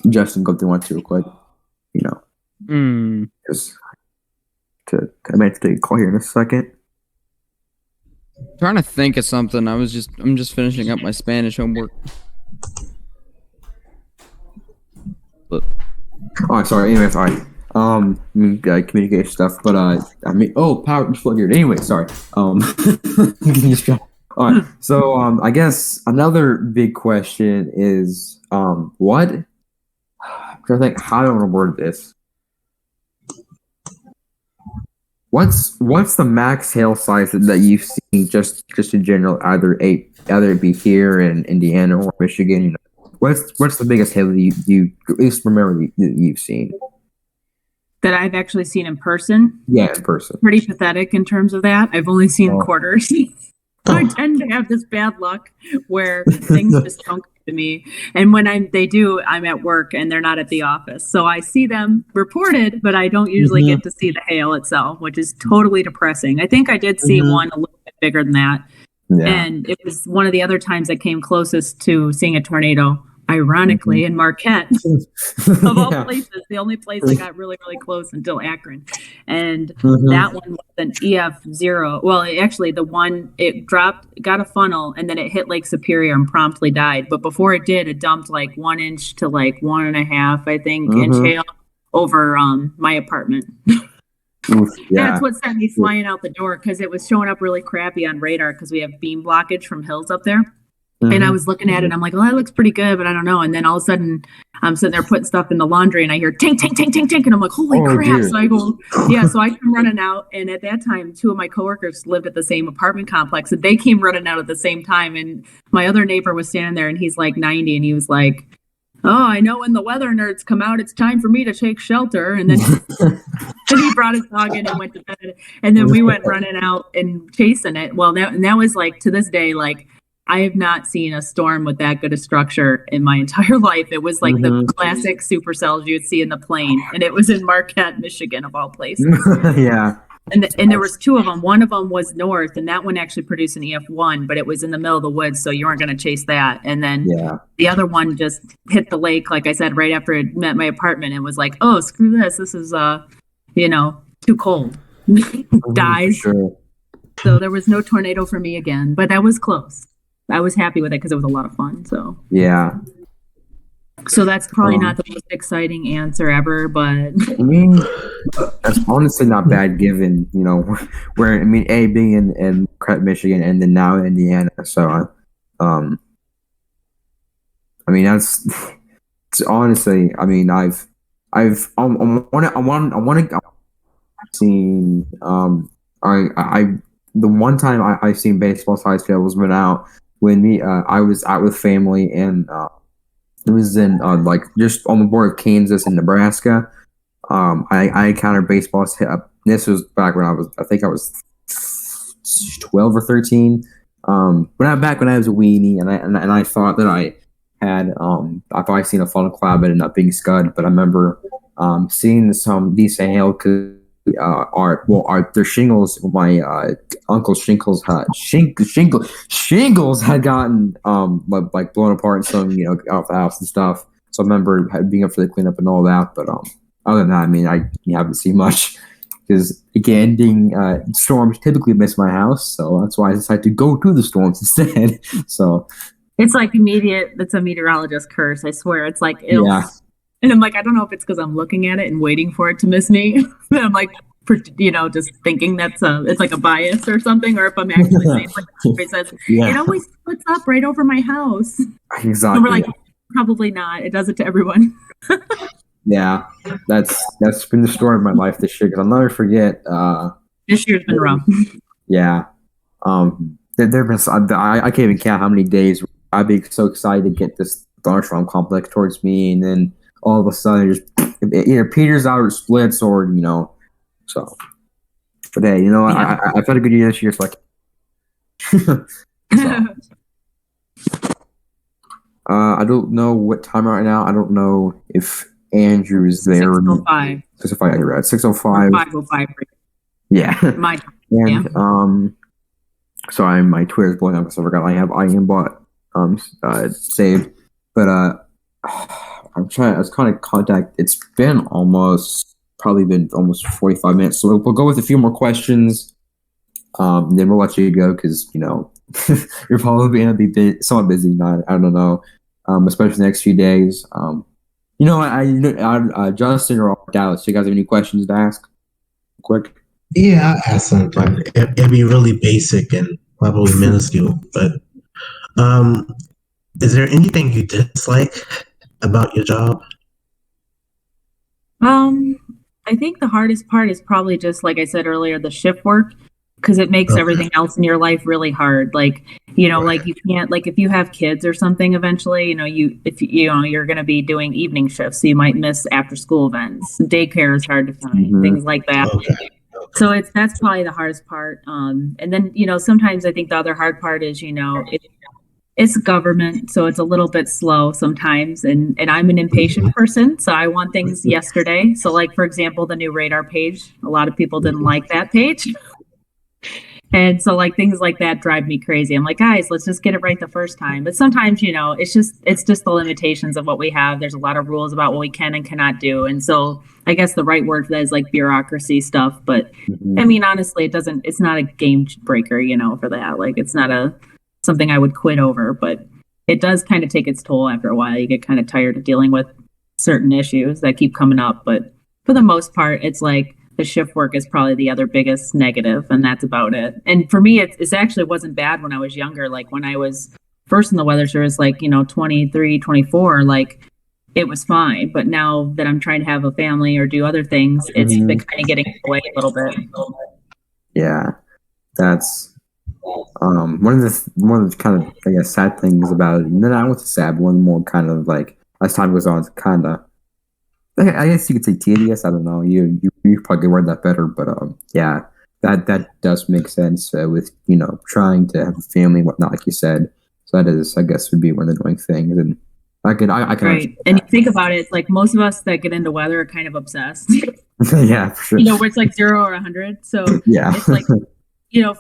Justin go through one too quick. Because I might have to take a call here in a second. Trying to think of something. I'm just finishing up my Spanish homework. Oh, sorry. Anyway, sorry. Communication stuff, but power just here. Anyway, sorry. All right. So I guess another big question is what? I'm trying to think how do I want to word this. What's the max hail size that you've seen just in general, either it be here in Indiana or Michigan? You know, what's the biggest hail that you at least remember that you've seen? That I've actually seen in person. Yeah, in person. Pretty pathetic in terms of that. I've only seen quarters. I tend to have this bad luck where things just don't come to me. And when I'm at work and they're not at the office. So I see them reported, but I don't usually get to see the hail itself, which is totally depressing. I think I did see one a little bit bigger than that. Yeah. And it was one of the other times I came closest to seeing a tornado, ironically, in Marquette, of all places. The only place I got really, really close until Akron. And that one was an EF0. Well, actually, the one, it got a funnel, and then it hit Lake Superior and promptly died. But before it did, it dumped like 1 inch to like 1.5, I think, inch hail over my apartment. That's what sent me flying out the door, because it was showing up really crappy on radar because we have beam blockage from hills up there. And I was looking at it, and I'm like, well, that looks pretty good, but I don't know. And then all of a sudden, I'm sitting there putting stuff in the laundry, and I hear tink, tink, tink, tink, tink. And I'm like, holy crap. Dear. So I go, so I come running out. And at that time, 2 of my coworkers lived at the same apartment complex, and they came running out at the same time. And my other neighbor was standing there, and he's like 90, and he was like, oh, I know when the weather nerds come out, it's time for me to take shelter. And then he brought his dog in and went to bed. And then we went running out and chasing it. Well, that was like, to this day, like, I have not seen a storm with that good a structure in my entire life. It was like the classic supercells you'd see in the plane, and it was in Marquette, Michigan, of all places. Yeah. And there was 2 of them. One of them was north, and that one actually produced an EF1, but it was in the middle of the woods, so you weren't going to chase that. And then the other one just hit the lake, like I said, right after it met my apartment, and was like, oh, screw this. This is, too cold. Dies. Sure. So there was no tornado for me again, but that was close. I was happy with it because it was a lot of fun. So so that's probably not the most exciting answer ever, but I mean, that's honestly not bad given, where being in Michigan and then now in Indiana. So I mean, it's honestly, I mean, I seen the one time I've seen baseball size field was when I was out with family, and it was in like just on the border of Kansas and Nebraska. I encountered baseball. This was back when I was 12 or 13. When I was a weenie, and I thought that I had I've probably seen a funnel cloud, but ended up being scud. But I remember seeing some decent hail because their shingles. My uncle's shingles had gotten like blown apart and some off the house and stuff. So I remember being up for the cleanup and all that. But other than that, I mean, you haven't seen much because again, storms typically miss my house, so that's why I decided to go to the storms instead. So it's like it's a meteorologist curse. I swear, it's like And I'm like, I don't know if it's because I'm looking at it and waiting for it to miss me. I'm like, just thinking it's like a bias or something, or if I'm actually saying like it says, it always splits up right over my house. Exactly. And we're like, probably not. It does it to everyone. Yeah, that's been the story of my life this year. Because I'll never forget. This year's been rough. Yeah. There've been. I can't even count how many days I'd be so excited to get this thunderstorm complex towards me, and then all of a sudden, just either peters out or splits, or So, but hey, I've had a good year this year. So I don't know what time right now. I don't know if Andrew is there. 6:05. 6:05. You're right. 6:05. 5:05. Yeah. My time. And sorry, my Twitter's blowing up because I forgot I have IamBot saved, but I was trying to contact. It's been almost 45 minutes. So we'll go with a few more questions. Then we'll let you go because you're probably gonna be somewhat busy. I don't know, especially the next few days. Justin or Dallas, do you guys have any questions to ask? Quick. Yeah, I'll ask something. It'd be really basic and probably minuscule. But is there anything you dislike about your job? I think the hardest part is probably just like I said earlier, the shift work, because it makes Okay. everything else in your life really hard. Like, like you can't, like if you have kids or something eventually, if you're going to be doing evening shifts, so you might miss after school events. Daycare is hard to find, Mhm. things like that. Okay. So that's probably the hardest part. And then, sometimes I think the other hard part is, it's government, so it's a little bit slow sometimes. And I'm an impatient person, so I want things yesterday. So like, for example, the new radar page, a lot of people didn't like that page. And so like things like that drive me crazy. I'm like, guys, let's just get it right the first time. But sometimes, it's just the limitations of what we have. There's a lot of rules about what we can and cannot do. And so I guess the right word for that is like bureaucracy stuff. But I mean, honestly, it's not a game breaker, for that. Like it's not something I would quit over, but it does kind of take its toll after a while. You get kind of tired of dealing with certain issues that keep coming up. But for the most part, it's like, the shift work is probably the other biggest negative, and that's about it. And for me, it actually wasn't bad when I was younger. Like when I was first in the weather service, like 23, 24, like it was fine. But now that I'm trying to have a family or do other things, it's been kind of getting away a little bit. Yeah, that's one of the kind of, I guess, sad things about it. And then I want to sad, one more kind of like as time goes on, it's kind of, I guess you could say tedious. I don't know. You probably word that better, but yeah, that does make sense with trying to have a family and whatnot, like you said. So that is, I guess, would be one of the annoying things, and I can Right. understand And you that. think about it, it's like most of us that get into weather are kind of obsessed, Yeah, for sure. where it's like 0 or 100. So Yeah. it's like,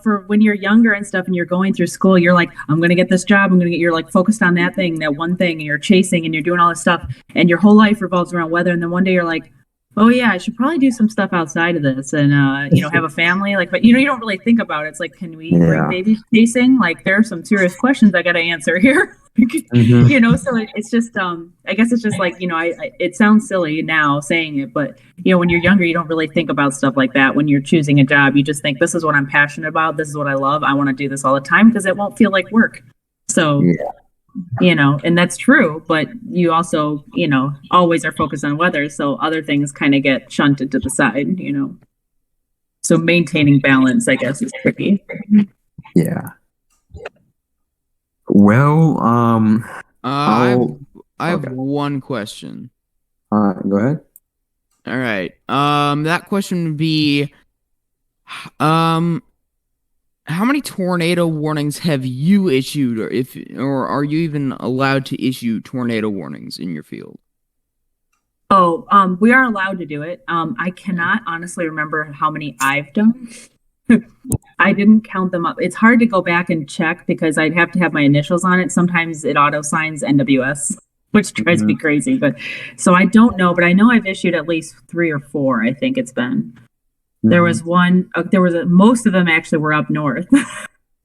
for when you're younger and stuff and you're going through school, you're like, I'm going to get this job. You're like focused on that thing, that one thing, and you're chasing and you're doing all this stuff. And your whole life revolves around weather. And then one day you're like, oh yeah, I should probably do some stuff outside of this and, have a family. Like, but you don't really think about it. It's like, can we bring Yeah. babies chasing? Like, there are some serious questions I got to answer here. Mhm. So it's just, I guess it's just like, it sounds silly now saying it, but when you're younger, you don't really think about stuff like that. When you're choosing a job, you just think, this is what I'm passionate about. This is what I love. I want to do this all the time because it won't feel like work. So, and that's true, but you also, always are focused on weather. So other things kind of get shunted to the side, So maintaining balance, I guess, is tricky. Yeah. Well, I have okay. one question. Go ahead. All right. That question would be, how many tornado warnings have you issued, or are you even allowed to issue tornado warnings in your field? Oh, we are allowed to do it. I cannot honestly remember how many I've done. I didn't count them up. It's hard to go back and check because I'd have to have my initials on it. Sometimes it auto signs NWS, which drives me crazy. But so I don't know, but I know I've issued at least 3 or 4. I think it's been. There was one. Most of them actually were up north.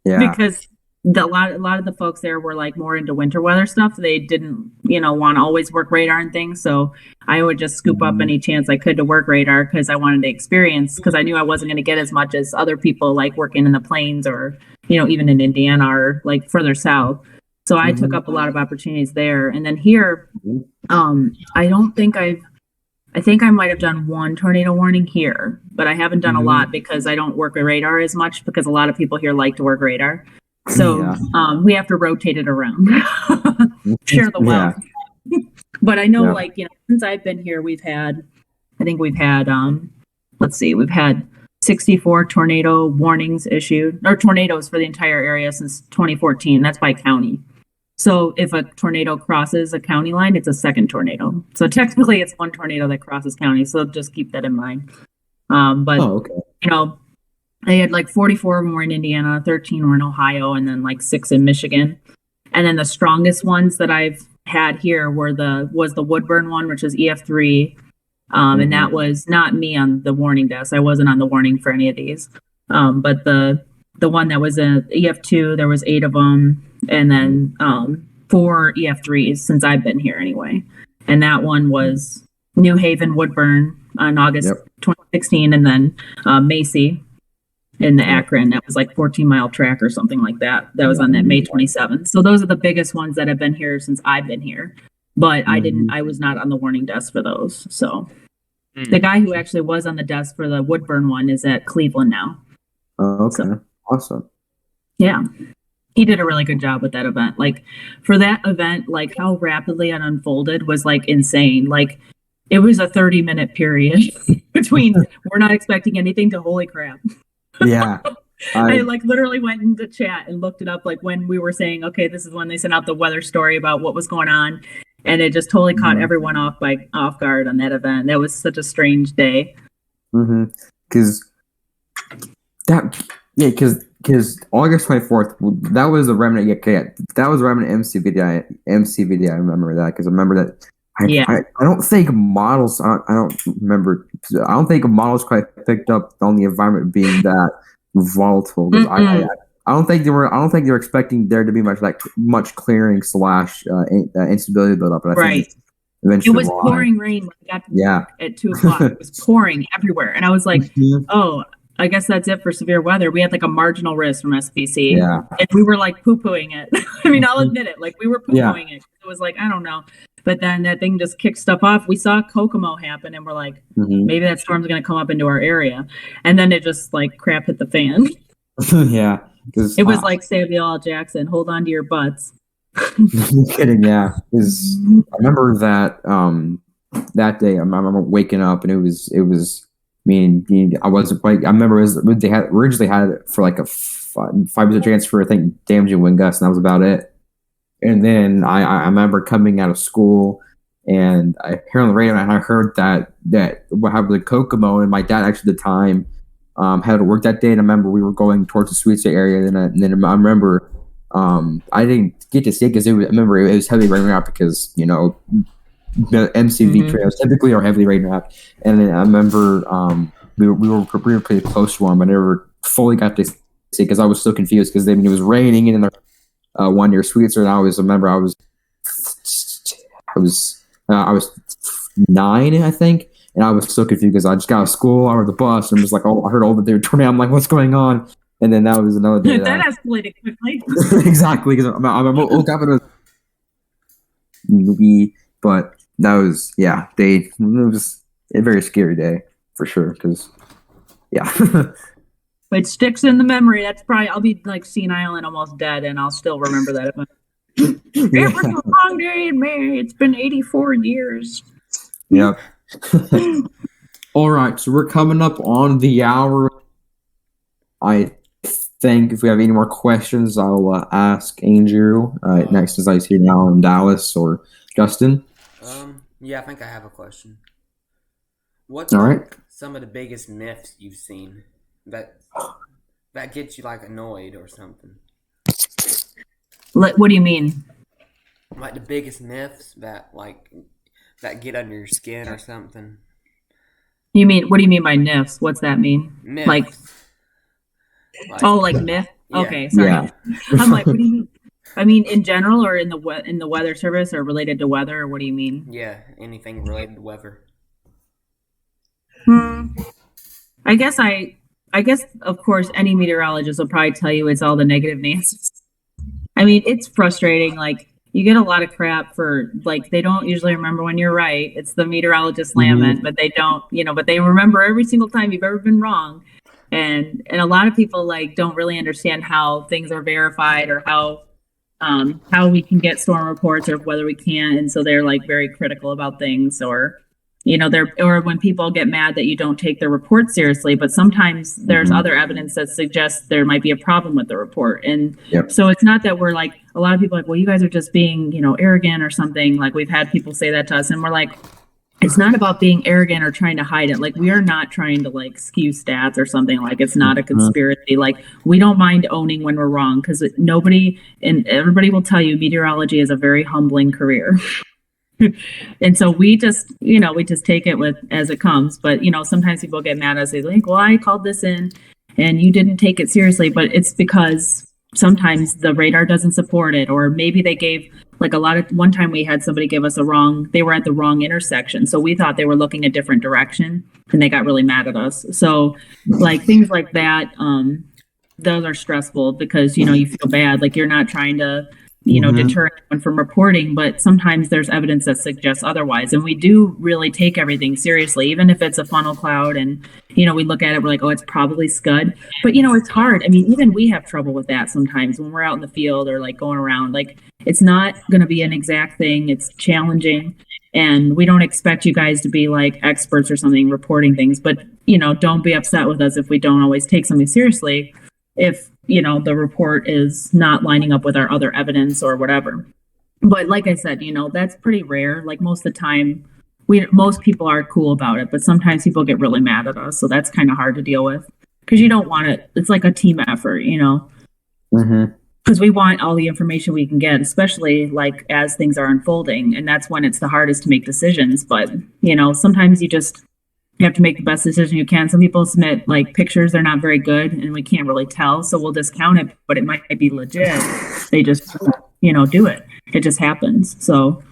Yeah. Because a lot of the folks there were like more into winter weather stuff. They didn't, want to always work radar and things. So I would just scoop up any chance I could to work radar because I wanted to experience, because I knew I wasn't going to get as much as other people like working in the plains or, even in Indiana or like further south. So I took up a lot of opportunities there. And then here, I think I might have done 1 tornado warning here, but I haven't done a lot because I don't work with radar as much because a lot of people here like to work radar. So we have to rotate it around, share the wealth. But I know, since I've been here, we've had 64 tornado warnings issued, or tornadoes for the entire area since 2014. That's by county. So if a tornado crosses a county line, it's a second tornado. So technically it's 1 tornado that crosses county. So just keep that in mind. But they had like 44 of them were in Indiana, 13 were in Ohio, and then like 6 in Michigan. And then the strongest ones that I've had here was the Woodburn one, which is EF3. And that was not me on the warning desk. I wasn't on the warning for any of these. But the one that was a EF2, there was 8 of them, and then 4 EF3s since I've been here anyway. And that one was New Haven, Woodburn on August 2016, and then Macy. in the Akron. That was like 14-mile track or something like that. That was on that May 27th. So those are the biggest ones that have been here since I've been here. But I was not on the warning desk for those. So the guy who actually was on the desk for the Woodburn one is at Cleveland now. Oh, okay. So, awesome. Yeah. He did a really good job with that event. Like for that event, like how rapidly it unfolded was like insane. Like it was a 30-minute period between we're not expecting anything to holy crap. Yeah. I like literally went into chat and looked it up like when we were saying, okay, this is when they sent out the weather story about what was going on. And it just totally caught everyone off guard on that event. That was such a strange day. Because August 24th, that was a remnant. Yeah, that was a remnant MCVD. I remember that because I remember that. I don't think models. I don't remember. I don't think models quite picked up on the environment being that volatile. I don't think they were expecting there to be much clearing / instability build up. But I think it was pouring rain when we got to at 2:00. It was pouring everywhere, and I was like, oh. I guess that's it for severe weather. We had like a marginal risk from SPC. Yeah. And we were like poo-pooing it. I mean, I'll admit it. Like we were poo-pooing it. It was like, I don't know. But then that thing just kicked stuff off. We saw Kokomo happen and we're like, maybe that storm's going to come up into our area. And then it just like crap hit the fan. Yeah. It was like Samuel L. Jackson, hold on to your butts. Kidding, yeah. I remember that that day I remember waking up and it was I wasn't quite. I remember they had originally had it for like a 5% chance for I think damaging wind gusts, and that was about it. And then I remember coming out of school, and I heard on the radio, and I heard that what happened with Kokomo, and my dad actually at the time had to work that day, and I remember we were going towards the Sweetser area, and then I remember I didn't get to see it because I remember it was heavily raining out because the MCV trails typically are heavily rain wrapped, and then I remember we were pretty close to them. I never fully got to see because I was so confused because it was raining and in the one near Sweetser, and I was 9, I think, and I was so confused because I just got out of school, I was the bus, and was like, oh, I heard all the day tornado. I'm like, what's going on? And then that was another day that escalated quickly. Exactly, because I woke up and it was but. That was, it was a very scary day for sure. Because, it sticks in the memory. That's probably, I'll be like senile and almost dead, and I'll still remember that. It was a long day in May. It's been 84 years. Yep. All right, so we're coming up on the hour. I think if we have any more questions, I'll ask Andrew next as I see now in Dallas or Justin. Yeah, I think I have a question. What's some of the biggest myths you've seen that gets you like annoyed or something? What do you mean? Like the biggest myths that get under your skin or something. What do you mean by myths? What's that mean? Myths. Like myth? Yeah. Okay, sorry. Yeah. I'm like, what do you mean? I mean, in general, or in the weather service, or related to weather, or what do you mean? Yeah, anything related to weather. I guess, of course, any meteorologist will probably tell you it's all the negative Nancy's. I mean, it's frustrating. Like, you get a lot of crap for, like, they don't usually remember when you're right. It's the meteorologist lament, but they don't, but they remember every single time you've ever been wrong. And a lot of people, like, don't really understand how things are verified or how we can get storm reports or whether we can, and so they're like very critical about things, or or when people get mad that you don't take the report seriously, but sometimes there's other evidence that suggests there might be a problem with the report, and so it's not that we're like, a lot of people are like, well, you guys are just being arrogant or something. Like, we've had people say that to us, and we're like, it's not about being arrogant or trying to hide it. Like, we are not trying to like skew stats or something. Like, it's not a conspiracy. Like, we don't mind owning when we're wrong, because everybody will tell you meteorology is a very humbling career. And so we just take it as it comes. But, sometimes people get mad at us. They like, well, I called this in and you didn't take it seriously. But it's because sometimes the radar doesn't support it, or maybe they gave Like one time we had somebody give us they were at the wrong intersection. So we thought they were looking a different direction and they got really mad at us. So like things like that, those are stressful because, you feel bad. Like you're not trying to, deter anyone from reporting, but sometimes there's evidence that suggests otherwise. And we do really take everything seriously, even if it's a funnel cloud and, we look at it, we're like, oh, it's probably scud. But, it's hard. I mean, even we have trouble with that sometimes when we're out in the field or like going around. Like it's not going to be an exact thing. It's challenging. And we don't expect you guys to be like experts or something reporting things. But, don't be upset with us if we don't always take something seriously. If the report is not lining up with our other evidence or whatever. But like I said, that's pretty rare. Like most of the time, most people are cool about it, but sometimes people get really mad at us. So that's kind of hard to deal with because you don't want it. It's like a team effort, because we want all the information we can get, especially like as things are unfolding. And that's when it's the hardest to make decisions. But, sometimes you have to make the best decision you can. Some people submit like pictures, they're not very good and we can't really tell. So we'll discount it, but it might be legit. They just, do it. It just happens. So,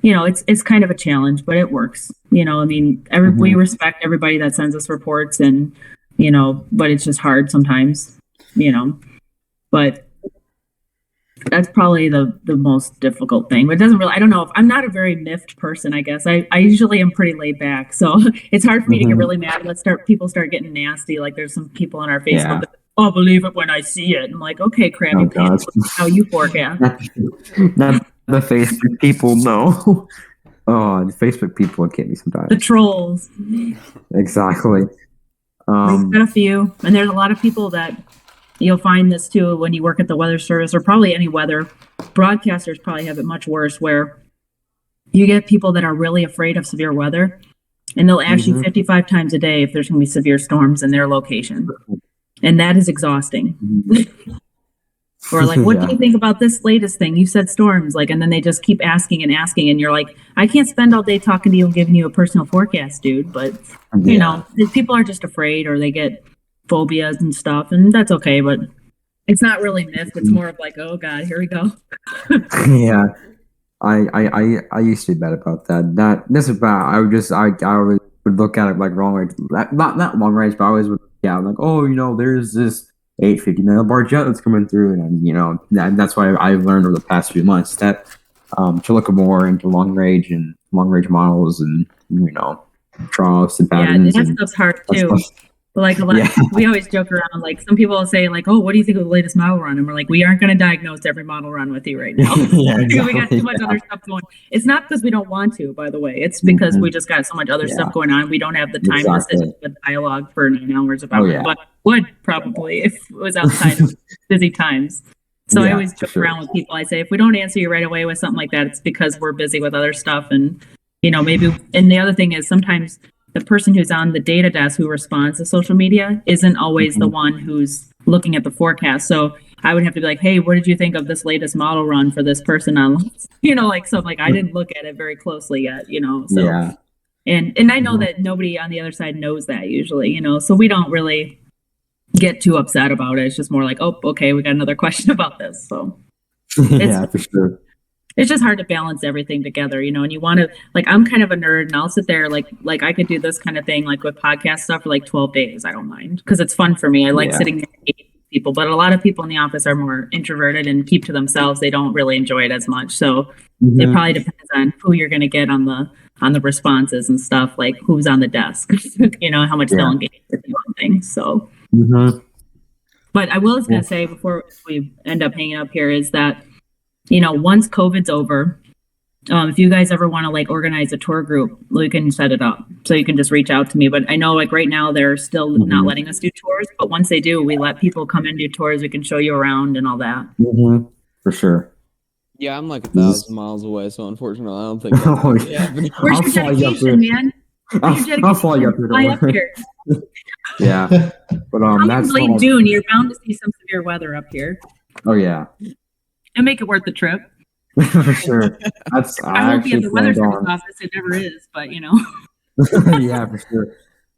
it's kind of a challenge, but it works. We respect everybody that sends us reports and, but it's just hard sometimes, but that's probably the most difficult thing. But it doesn't really, I don't know, I'm not a very miffed person, I guess. I usually am pretty laid back. So it's hard for me to get really mad. People start getting nasty. Like there's some people on our Facebook that, I'll believe it when I see it. I'm like, okay, crabby pants, how you forecast. Not the Facebook people, no. Oh, the Facebook people get me sometimes. The trolls. Exactly. We've got a few. And there's a lot of people that you'll find this too when you work at the Weather Service or probably any weather. Broadcasters probably have it much worse where you get people that are really afraid of severe weather and they'll ask you 55 times a day if there's going to be severe storms in their location. And that is exhausting. Or like, what do you think about this latest thing? You said storms, like, and then they just keep asking and asking. And you're like, I can't spend all day talking to you and giving you a personal forecast, dude. But, people are just afraid or they get phobias and stuff, and that's okay, but it's not really myth. It's more of like, oh god, here we go. Yeah, I used to be bad about that. This is bad. I always would look at it like wrong range, not long range, but I always would. Yeah, like, oh, there's this 850 millibar jet that's coming through, and that's why I've learned over the past few months that to look more into long range models and troughs and patterns. Yeah, that stuff's hard too. But like a lot, we always joke around. Like some people will say, like, "Oh, what do you think of the latest model run?" And we're like, "We aren't going to diagnose every model run with you right now. Exactly. We got too much other stuff going." It's not because we don't want to, by the way. It's because we just got so much other stuff going on. We don't have the time to sit with dialogue for 9 hours about it. But would probably if it was outside of busy times. So I always joke around with people. I say, if we don't answer you right away with something like that, it's because we're busy with other stuff, and maybe. And the other thing is sometimes the person who's on the data desk who responds to social media isn't always the one who's looking at the forecast. So I would have to be like, hey, what did you think of this latest model run for this person online? I didn't look at it very closely yet, so. And I know that nobody on the other side knows that usually, so we don't really get too upset about it. It's just more like, oh, okay, we got another question about this. So yeah, for sure. It's just hard to balance everything together, and you want to, like, I'm kind of a nerd and I'll sit there like I could do this kind of thing, like with podcast stuff for like 12 days. I don't mind because it's fun for me. I like sitting there and meeting people, but a lot of people in the office are more introverted and keep to themselves. They don't really enjoy it as much. So it probably depends on who you're going to get on the responses and stuff, like who's on the desk, how much they'll engage with you on things. So, but I was going to say before we end up hanging up here is that, once COVID's over, if you guys ever want to like organize a tour group, we can set it up. So you can just reach out to me. But I know like right now they're still not letting us do tours. But once they do, we let people come and do tours. We can show you around and all that. For sure. Yeah, I'm like 1,000 miles away, so unfortunately, I don't think that's happening. Where's your dedication, man? I'll fly you up here. Yeah, but that's late June. You're bound to see some severe weather up here. Oh yeah. And make it worth the trip. For sure. I won't be at the weather service office. It never is, but yeah, for sure.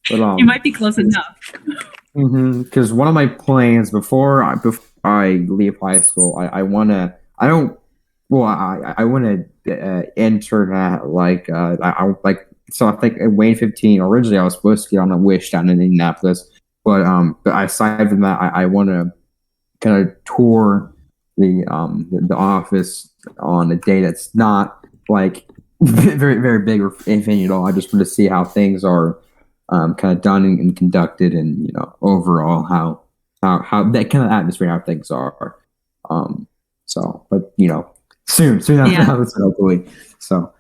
But you might be close enough. Because one of my plans before I leave high school, I don't well, I want to enter that so I think in Wayne 15 originally I was supposed to get on a wish down in Indianapolis, but aside from that I want to kind of tour the office on a day that's not like very very big or anything at all. I just want to see how things are kind of done and conducted, and overall how that kind of atmosphere, how things are. So, but soon hopefully. So.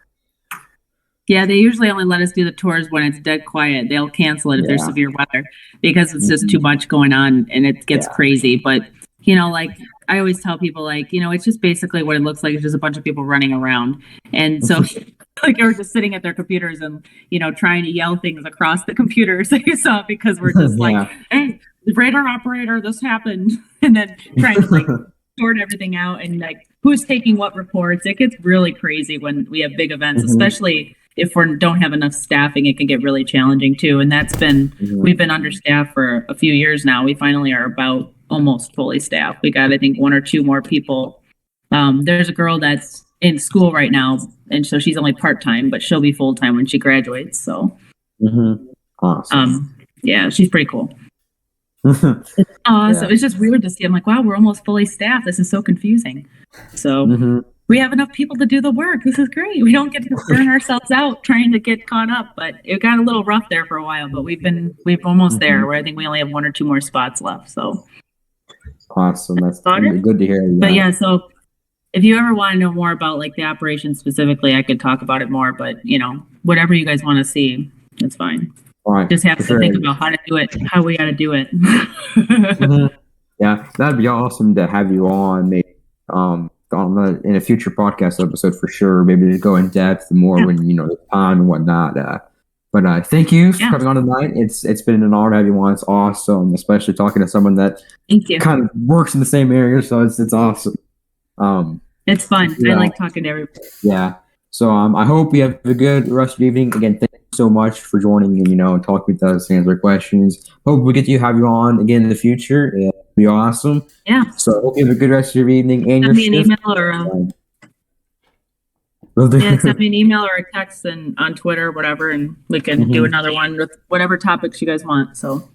Yeah, they usually only let us do the tours when it's dead quiet. They'll cancel it if there's severe weather because it's just too much going on and it gets crazy. But, like I always tell people, like, it's just basically what it looks like. It's just a bunch of people running around. And so like we're just sitting at their computers and, trying to yell things across the computers that you saw because we're just like, hey, radar operator, this happened. And then trying to like sort everything out and like who's taking what reports. It gets really crazy when we have big events, especially if we don't have enough staffing. It can get really challenging too. And that's been, we've been understaffed for a few years now. We finally are about almost fully staffed. We got, I think, 1 or 2 more people. There's a girl that's in school right now, and so she's only part-time, but she'll be full-time when she graduates. So, awesome. Yeah, she's pretty cool. It's awesome. It's just weird to see. I'm like, wow, we're almost fully staffed. This is so confusing. So we have enough people to do the work. This is great. We don't get to burn ourselves out trying to get caught up. But it got a little rough there for a while. But we've almost there. Where I think we only have 1 or 2 more spots left. So awesome. That's good to hear. But yeah, so if you ever want to know more about like the operation specifically, I could talk about it more. But whatever you guys want to see, it's fine. Right. Just have to think about how to do it, how we got to do it. Yeah, that'd be awesome to have you on, maybe in a future podcast episode for sure. Maybe to go in depth more when the time and whatnot. But thank you for coming on tonight. It's been an honor to have you on. It's awesome, especially talking to someone that kind of works in the same area. So it's awesome. It's fun. I like talking to everybody. Yeah. So I hope you have a good rest of the evening. Again, thank you so much for joining and talking with us, answer questions. Hope we get to have you on again in the future. It'll be awesome. Yeah. So hope you have a good rest of your evening and your shift. Send me an email or a text and on Twitter or whatever, and we can do another one with whatever topics you guys want. So.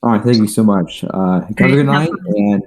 All right. Thank you so much. Have a good night and.